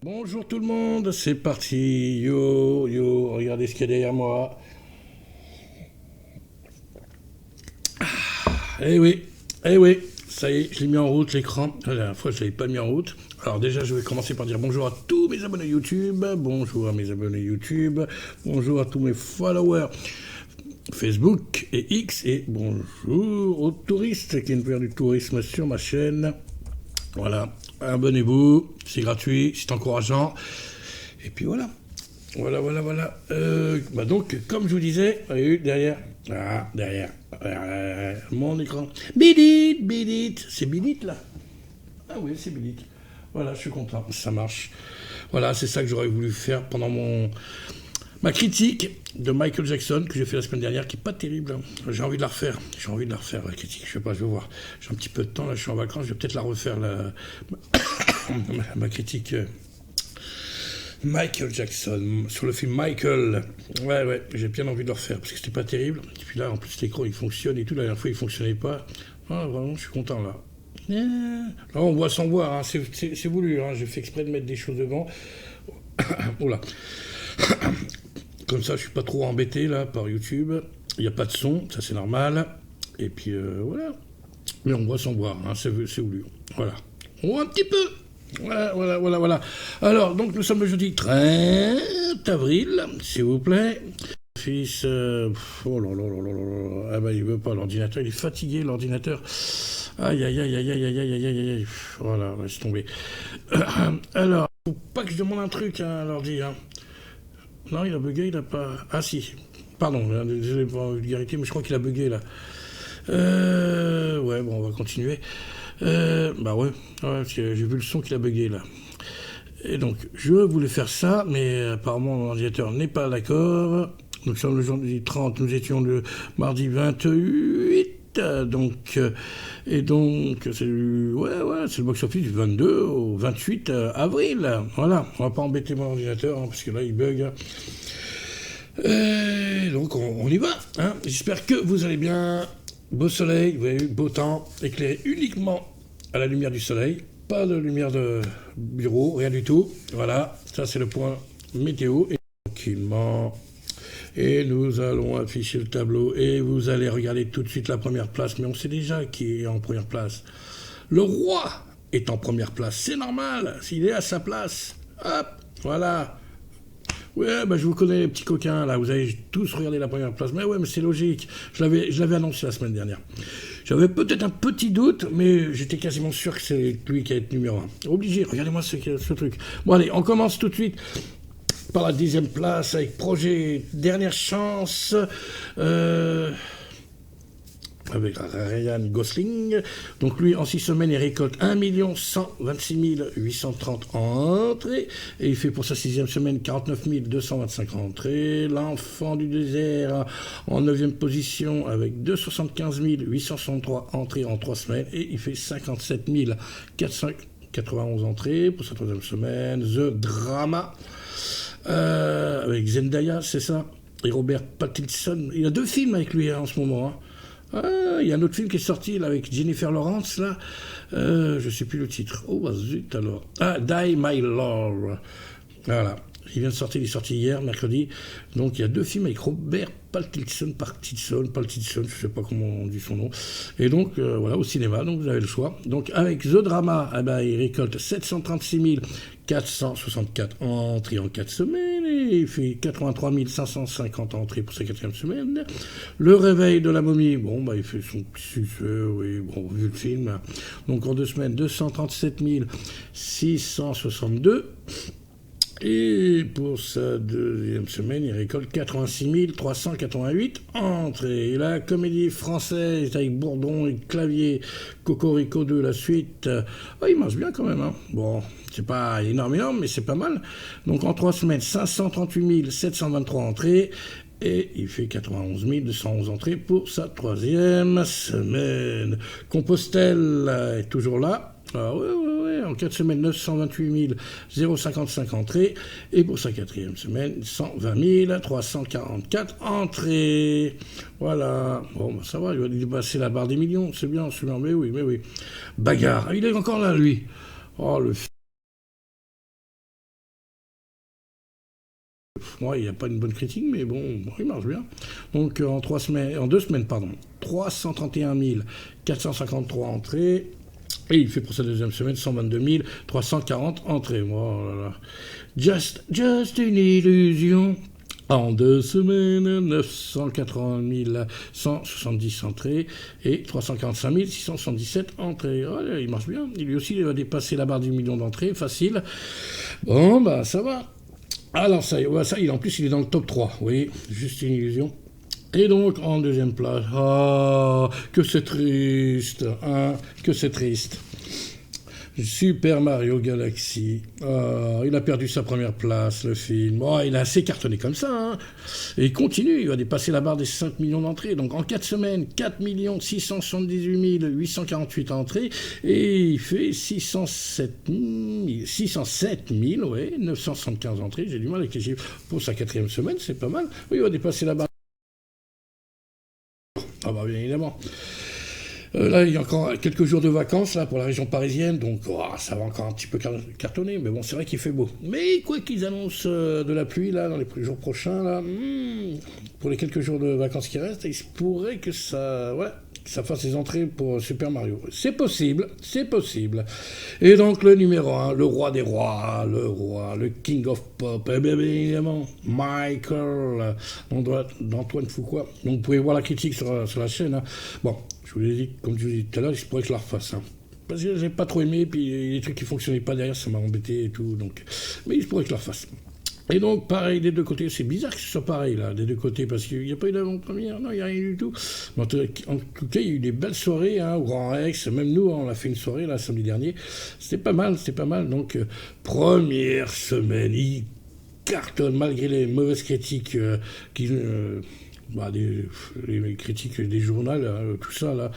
Bonjour tout le monde, c'est parti. Yo, yo, regardez ce qu'il y a derrière moi. Eh oui, eh oui, ça y est, je l'ai mis en route l'écran. La dernière fois, je ne l'avais pas mis en route. Alors déjà, je vais commencer par dire bonjour à tous mes abonnés YouTube, bonjour à mes abonnés YouTube, bonjour à tous mes followers Facebook et X, et bonjour aux touristes qui viennent faire du tourisme sur ma chaîne. Voilà, abonnez-vous, c'est gratuit, c'est encourageant. Et puis voilà. Voilà. Donc, comme je vous disais, il y a eu derrière, mon écran. Bidit, c'est Bidit là. Ah oui, c'est Bidit. Voilà, je suis content, ça marche. Voilà, c'est ça que j'aurais voulu faire pendant ma critique de Michael Jackson que j'ai fait la semaine dernière, qui est pas terrible. Hein. J'ai envie de la refaire. La critique. Je sais pas, je vais voir. J'ai un petit peu de temps là, je suis en vacances, je vais peut-être la refaire ma critique. Michael Jackson, sur le film Michael. Ouais, j'ai bien envie de le refaire, parce que c'était pas terrible. Et puis là, en plus, l'écran, il fonctionne et tout. La dernière fois, il fonctionnait pas. Ah, vraiment, je suis content, là. Là, on voit sans voir, hein. C'est voulu. Hein. J'ai fait exprès de mettre des choses devant. Oula. Comme ça, je suis pas trop embêté, là, par YouTube. Il n'y a pas de son, ça, c'est normal. Et puis, voilà. Mais on voit sans voir, hein. C'est voulu. Voilà. On voit un petit peu. Voilà. Alors, donc, nous sommes le jeudi 30 avril, s'il vous plaît. Fils, oh là là. Ah bah, il veut pas, l'ordinateur, il est fatigué, l'ordinateur. Aïe. Voilà, laisse tomber. Alors, faut pas que je demande un truc à l'ordi, hein. Non, il a bugué, il a pas... Ah si, pardon, désolé pour la vulgarité, mais je crois qu'il a bugué, là. Ouais, bon, on va continuer. Bah ouais, parce que j'ai vu le son qu'il a bugué là. Et donc, je voulais faire ça, mais apparemment mon ordinateur n'est pas d'accord. Donc, sur le jeudi 30, nous étions le mardi 28. Et donc, c'est le box-office du 22 au 28 avril. Voilà, on va pas embêter mon ordinateur, hein, parce que là, il bug. Donc, on y va. Hein. J'espère que vous allez bien. Beau soleil, vous avez eu beau temps, éclairé uniquement à la lumière du soleil, pas de lumière de bureau, rien du tout. Voilà, ça c'est le point météo. Et tranquillement, et nous allons afficher le tableau et vous allez regarder tout de suite la première place, mais on sait déjà qui est en première place. Le roi est en première place, c'est normal, s'il est à sa place. Hop, voilà. Ouais, bah je vous connais les petits coquins, là, vous avez tous regardé la première place. Mais ouais, mais c'est logique, je l'avais annoncé la semaine dernière. J'avais peut-être un petit doute, mais j'étais quasiment sûr que c'est lui qui allait être numéro 1. Obligé, regardez-moi ce truc. Bon allez, on commence tout de suite par la 10e place avec Projet Dernière Chance. Avec Ryan Gosling. Donc lui, en 6 semaines, il récolte 1 126 830 entrées. Et il fait pour sa 6e semaine 49 225 entrées. L'Enfant du désert en 9e position avec 275 863 entrées en 3 semaines. Et il fait 57 491 entrées pour sa 3e semaine. The Drama avec Zendaya, c'est ça. Et Robert Pattinson. Il a 2 films avec lui en ce moment. Hein. Ah, il y a un autre film qui est sorti là, avec Jennifer Lawrence, là. Je sais plus le titre. Oh, bah, zut alors. Ah, Die My Lord. Voilà. Il vient de sortir, il est sorti hier, mercredi. Donc il y a 2 films avec Robert Pattinson, je sais pas comment on dit son nom. Et donc voilà, au cinéma, donc vous avez le choix. Donc avec The Drama, il récolte 736 464 entrées en 4 semaines et il fait 83 550 entrées pour sa 4e semaine. Le Réveil de la momie, bon, il fait son petit succès, oui, bon, vu le film. Donc en 2 semaines, 237 662. Et pour sa 2e semaine, il récolte 86 388 entrées. Et la comédie française avec Bourdon et Clavier, Cocorico 2, la suite, il marche bien quand même. Hein. Bon, c'est pas énorme, mais c'est pas mal. Donc en 3 semaines, 538 723 entrées. Et il fait 91 211 entrées pour sa 3e semaine. Compostelle est toujours là. Ah ouais, en 4 semaines, 928 055 entrées. Et pour sa 4e semaine, 120 344 entrées. Voilà. Bon, ça va, il va dépasser la barre des millions. C'est bien, mais oui. Bagarre. Il est encore là, lui. Oh, le Moi, il n'y a pas une bonne critique, mais bon, il marche bien. Donc en 2 semaines, pardon, 331 453 entrées. Et il fait pour sa deuxième semaine 122 340 entrées. Oh là là. Just une illusion. En 2 semaines, 980 170 entrées et 345 677 entrées. Oh, il marche bien. Lui aussi, il va dépasser la barre du million d'entrées. Facile. Bon, bah ça va. Alors ça, en plus, il est dans le top 3. Vous voyez, juste une illusion. Et donc, en deuxième place, que c'est triste, hein, que c'est triste. Super Mario Galaxy. Il a perdu sa première place, le film. Il a assez cartonné comme ça. Hein. Et il continue, il va dépasser la barre des 5 millions d'entrées. Donc en 4 semaines, 4 678 848 entrées. Et il fait 607 975 entrées. J'ai du mal avec les chiffres. Pour sa 4e semaine, c'est pas mal. Oui, il va dépasser la barre. Ah bah bien évidemment. Là, il y a encore quelques jours de vacances là pour la région parisienne, donc ça va encore un petit peu cartonner, mais bon, c'est vrai qu'il fait beau. Mais quoi qu'ils annoncent de la pluie là dans les jours prochains là, pour les quelques jours de vacances qui restent, il se pourrait que ça fasse ses entrées pour Super Mario. C'est possible, c'est possible. Et donc le numéro 1, le roi des rois, le King of Pop, et bien évidemment, Michael, d'Antoine Fuqua. Donc vous pouvez voir la critique sur la chaîne. Hein. Bon, je vous l'ai dit, comme je vous l'ai dit tout à l'heure, il se pourrait que je la refasse. Hein. Parce que j'ai pas trop aimé, puis les trucs qui fonctionnaient pas derrière, ça m'a embêté et tout. Donc, mais il se pourrait que je la refasse. Et donc, pareil, des deux côtés, c'est bizarre que ce soit pareil, là, des deux côtés, parce qu'il n'y a pas eu d'avant-première, non, il n'y a rien du tout. Mais en tout cas, il y a eu des belles soirées, hein, au Grand Rex, même nous, on a fait une soirée, là, samedi dernier, c'était pas mal, donc, première semaine, il cartonne, malgré les mauvaises critiques les critiques des journaux, tout ça, là,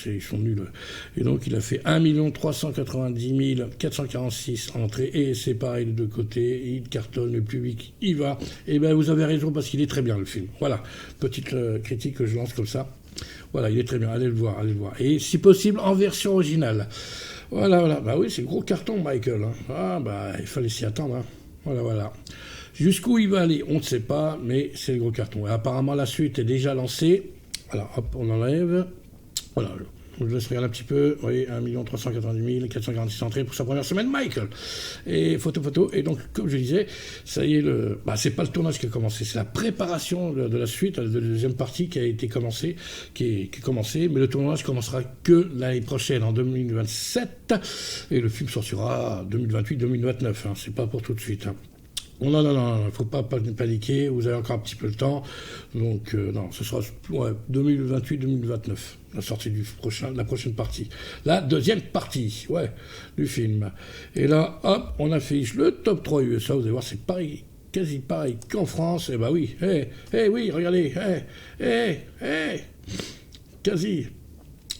ils sont nuls. Et donc, il a fait 1 390 446 entrées, et c'est pareil de deux côtés, il cartonne, le public, il va. Et ben, vous avez raison, parce qu'il est très bien, le film. Voilà, petite critique que je lance comme ça. Voilà, il est très bien, allez le voir. Et si possible, en version originale. Voilà. Bah oui, c'est le gros carton, Michael. Hein. Ah, bah, il fallait s'y attendre. Hein. Voilà. Jusqu'où il va aller, on ne sait pas, mais c'est le gros carton. Et apparemment, la suite est déjà lancée. Voilà, hop, on enlève. Voilà, je vous laisse regarder un petit peu. Vous voyez, 1 390 446 entrées pour sa première semaine, Michael. Et photo. Et donc, comme je disais, ça y est, c'est pas le tournage qui a commencé, c'est la préparation de la suite, de la deuxième partie qui a été commencée, qui est commencée, mais le tournage commencera que l'année prochaine, en 2027. Et le film sortira 2028-2029. Hein, c'est pas pour tout de suite. Hein. Non, il ne faut pas paniquer, vous avez encore un petit peu de temps. Donc, non, ce sera 2028-2029, la sortie de la prochaine partie. La deuxième partie, du film. Et là, hop, on affiche le top 3 USA, vous allez voir, c'est pareil, quasi pareil qu'en France. Eh ben oui, oui, regardez, quasi.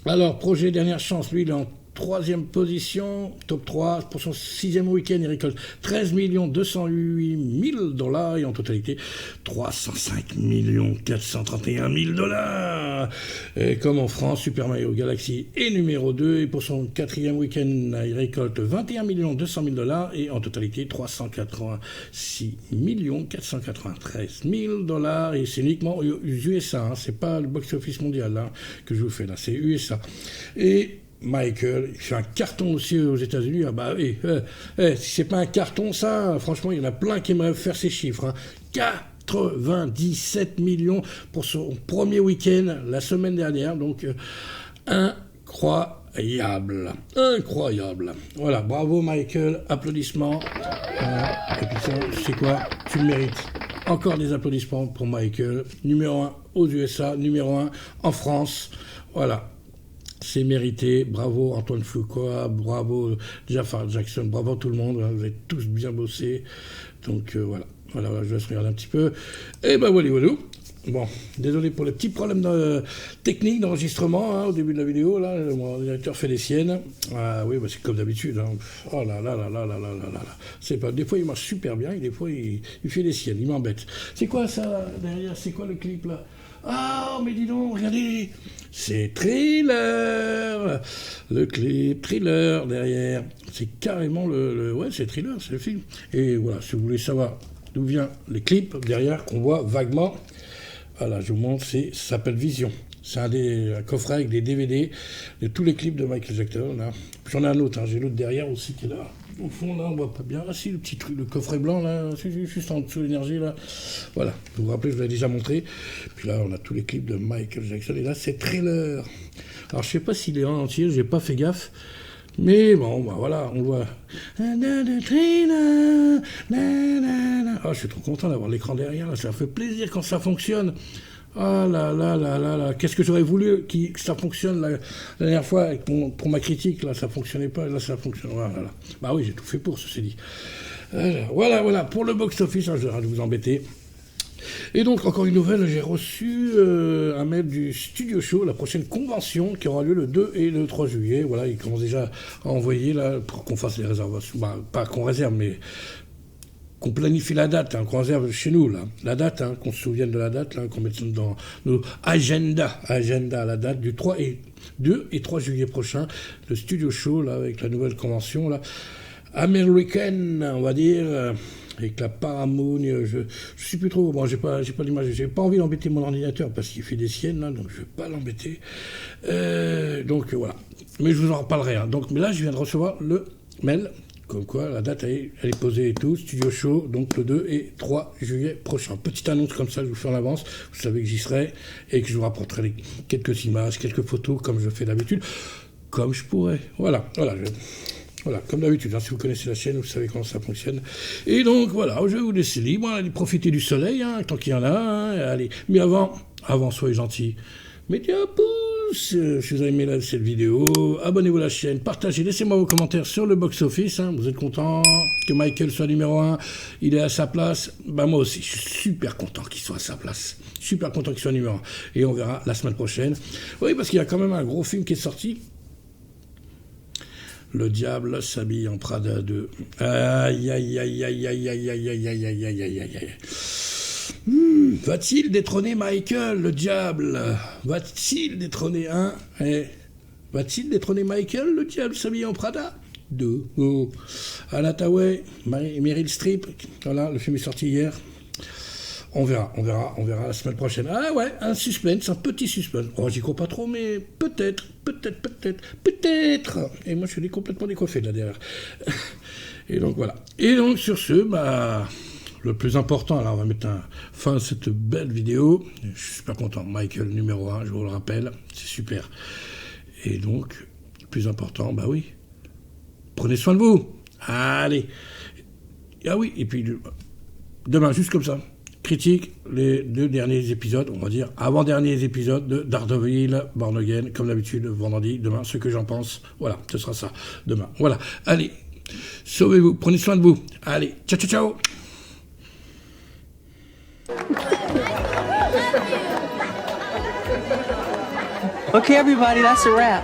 Alors, projet Dernière Chance, lui, il est en 3e position, top 3, pour son 6e week-end, il récolte 13 208 000 $, et en totalité 305 431 000 $. Et comme en France, Super Mario Galaxy est numéro 2, et pour son 4e week-end, il récolte 21 200 000 $, et en totalité 386 493 000 $, et c'est uniquement aux USA, hein, c'est pas le box-office mondial hein, que je vous fais là, c'est USA. Et Michael, il fait un carton aussi aux États-Unis. Ah bah oui, si c'est pas un carton, ça, franchement, il y en a plein qui aimeraient faire ces chiffres. Hein. 97 millions pour son premier week-end la semaine dernière. Donc, incroyable. Voilà, bravo Michael, applaudissements. Et puis ça, c'est quoi? Tu le mérites. Encore des applaudissements pour Michael. Numéro 1 aux USA, numéro 1 en France. Voilà. C'est mérité, bravo Antoine Fuqua, bravo Jafar Jackson, bravo tout le monde, vous avez tous bien bossé, donc voilà, je laisse regarder un petit peu, et ben voilà. Bon, désolé pour les petits problèmes techniques d'enregistrement hein, au début de la vidéo, là, mon ordinateur fait les siennes, oui, c'est comme d'habitude, hein. Oh là, c'est pas, des fois il marche super bien, et des fois il fait les siennes, il m'embête. C'est quoi ça derrière, c'est quoi le clip là? Ah, mais dis donc, regardez, c'est Thriller, le clip Thriller derrière, c'est carrément ouais, c'est Thriller, c'est le film. Et voilà, si vous voulez savoir d'où viennent les clips derrière qu'on voit vaguement. Voilà, je vous montre, ça s'appelle Vision. C'est un coffret avec des DVD de tous les clips de Michael Jackson. Là. J'en ai un autre, j'ai l'autre derrière aussi qui est là. Au fond, là, on voit pas bien. Ah si, le petit truc, le coffret blanc, là, juste en dessous de l'énergie, là. Voilà, vous vous rappelez, je vous l'ai déjà montré. Puis là, on a tous les clips de Michael Jackson. Et là, c'est Thriller. Alors, je sais pas s'il est en entier, j'ai pas fait gaffe. Mais bon, bah voilà, on voit. Ah, je suis trop content d'avoir l'écran derrière, là, ça fait plaisir quand ça fonctionne. Ah là là là là là, qu'est-ce que j'aurais voulu que ça fonctionne la dernière fois pour ma critique, là ça fonctionnait pas, là ça fonctionne. Voilà, là. Bah oui, j'ai tout fait pour, ceci dit. Voilà, pour le box-office, hein, je vais vous embêter. Et donc, encore une nouvelle, j'ai reçu un mail du Studio Show, la prochaine convention qui aura lieu le 2 et le 3 juillet. Voilà, ils commencent déjà à envoyer là pour qu'on fasse les réservations. Bah, pas qu'on réserve, mais qu'on planifie la date, qu'on réserve chez nous, là. La date, qu'on se souvienne de la date, là, qu'on mette dans nos agenda, la date du 2 et 3 juillet prochain, le Studio Show, là, avec la nouvelle convention, là, américaine, on va dire, avec la Paramount, je sais plus trop, bon, j'ai pas l'image, j'ai pas envie d'embêter mon ordinateur parce qu'il fait des siennes, là, donc je vais pas l'embêter. Donc, voilà. Mais je vous en reparlerai, Donc, mais là, je viens de recevoir le mail, comme quoi la date elle est posée et tout, Studio Show, donc le 2 et 3 juillet prochain. Petite annonce comme ça, je vous fais en avance, vous savez que j'y serai, et que je vous rapporterai quelques images, quelques photos, comme je fais d'habitude, comme je pourrais. Voilà, comme d'habitude, si vous connaissez la chaîne, vous savez comment ça fonctionne. Et donc, voilà, je vais vous laisser libre, allez profiter du soleil, tant qu'il y en a, allez. Mais avant, soyez gentils, mettez un pouce si vous avez aimé cette vidéo, abonnez-vous à la chaîne, partagez, laissez-moi vos commentaires sur le box-office, vous êtes content que Michael soit numéro 1, il est à sa place, bah moi aussi, je suis super content qu'il soit à sa place, super content qu'il soit numéro 1, et on verra la semaine prochaine. Oui, parce qu'il y a quand même un gros film qui est sorti, Le diable s'habille en Prada 2. Aïe, aïe, aïe, aïe, aïe, aïe, aïe, aïe, aïe, aïe, aïe, aïe, aïe, aïe. Va-t-il détrôner Michael, le diable? Va-t-il détrôner Va-t-il détrôner Michael, le diable s'habille en Prada 2? Anne Hathaway, Meryl Streep. Voilà, le film est sorti hier. On verra la semaine prochaine. Ah ouais, un suspense, un petit suspense. Oh, j'y crois pas trop, mais peut-être. Et moi, je suis complètement décoiffé là derrière. Et donc, voilà. Et donc, sur ce, le plus important, alors on va mettre fin à cette belle vidéo. Je suis super content. Michael, numéro 1, je vous le rappelle. C'est super. Et donc, le plus important, oui. Prenez soin de vous. Allez. Ah oui, et puis, demain, juste comme ça. Critique les 2 derniers épisodes, on va dire avant-derniers épisodes de Daredevil Born Again, comme d'habitude, vendredi, demain, ce que j'en pense. Voilà, ce sera ça, demain. Voilà, allez, sauvez-vous, prenez soin de vous. Allez, ciao, ciao, ciao. Okay, everybody, that's a wrap.